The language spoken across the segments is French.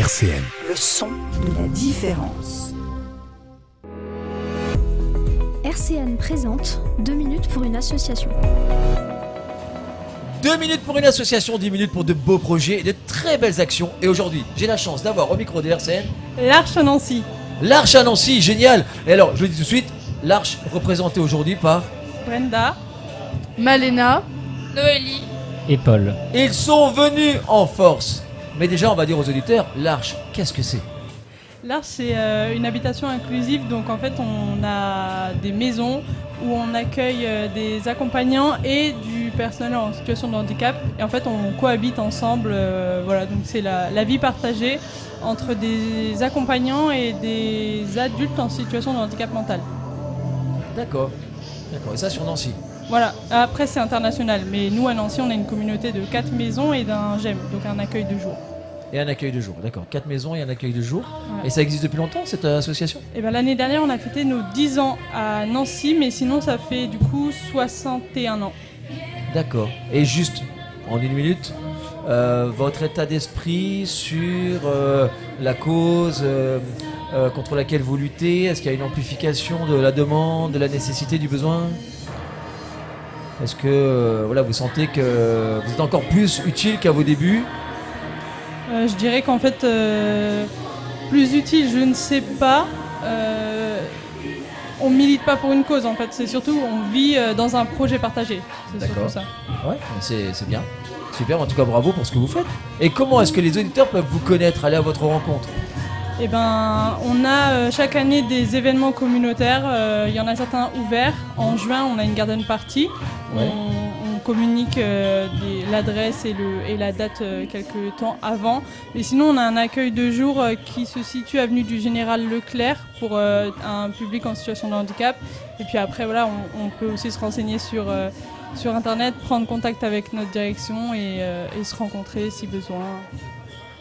RCN. Le son de la différence. RCN présente 2 minutes pour une association. 2 minutes pour une association, 10 minutes pour de beaux projets et de très belles actions. Et aujourd'hui, j'ai la chance d'avoir au micro de RCN l'Arche à Nancy. l'Arche à Nancy, génial. Et alors, je le dis tout de suite, l'Arche représentée aujourd'hui par Brenda, Malena, Noélie et Paul. Ils sont venus en force. Mais déjà, on va dire aux auditeurs, l'Arche, qu'est-ce que c'est? l'Arche c'est une habitation inclusive, donc en fait on a des maisons où on accueille des accompagnants et du personnel en situation de handicap et en fait on cohabite ensemble, voilà, donc c'est la vie partagée entre des accompagnants et des adultes en situation de handicap mental. D'accord, d'accord. Et ça sur Nancy. Voilà, après c'est international, mais nous à Nancy on a une communauté de 4 maisons et d'un GEM, donc un accueil de jour. Et un accueil de jour, d'accord. 4 maisons et un accueil de jour. Ouais. Et ça existe depuis longtemps, cette association? Et ben, l'année dernière on a fêté nos 10 ans à Nancy, mais sinon ça fait du coup 61 ans. D'accord. Et juste, en une minute, votre état d'esprit sur la cause contre laquelle vous luttez. Est-ce qu'il y a une amplification de la demande, de la nécessité, du besoin? Est-ce que voilà, vous sentez que vous êtes encore plus utile qu'à vos débuts? Je dirais qu'en fait, plus utile, je ne sais pas. On milite pas pour une cause en fait, c'est surtout on vit dans un projet partagé. C'est surtout ça. Ouais, c'est bien. Super, en tout cas bravo pour ce que vous faites. Et comment est-ce que les auditeurs peuvent vous connaître, aller à votre rencontre? Et ben, on a chaque année des événements communautaires. Il y en a certains ouverts. En juin, on a une garden party. Ouais. On communique l'adresse et la date quelques temps avant. Mais sinon, on a un accueil de jour qui se situe avenue du Général Leclerc pour un public en situation de handicap. Et puis après, voilà, on peut aussi se renseigner sur Internet, prendre contact avec notre direction et se rencontrer si besoin.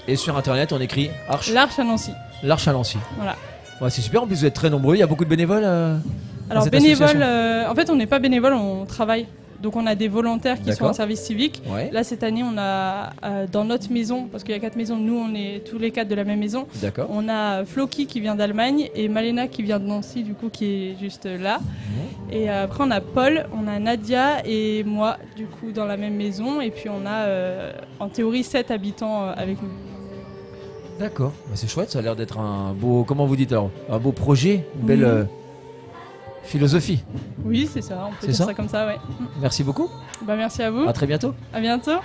Et sur Internet, on écrit Arche. L'Arche à Nancy. L'Arche à Nancy. Voilà. Ouais, c'est super, en plus vous êtes très nombreux, il y a beaucoup de bénévoles Alors cette bénévoles, association. en fait on n'est pas bénévoles, on travaille. Donc on a des volontaires qui sont D'accord. en service civique. Ouais. Là cette année on a dans notre maison, parce qu'il y a 4 maisons, nous on est tous les 4 de la même maison. D'accord. On a Floki qui vient d'Allemagne et Malena qui vient de Nancy du coup qui est juste là. Et après on a Paul, on a Nadia et moi du coup dans la même maison. Et puis on a en théorie 7 habitants avec nous. D'accord, bah, c'est chouette, ça a l'air d'être un beau, comment vous dites alors, un beau projet, une belle philosophie. Oui c'est ça, on peut C'est dire ça ça comme ça, ouais. Merci beaucoup, Bah merci à vous, à très bientôt. à bientôt.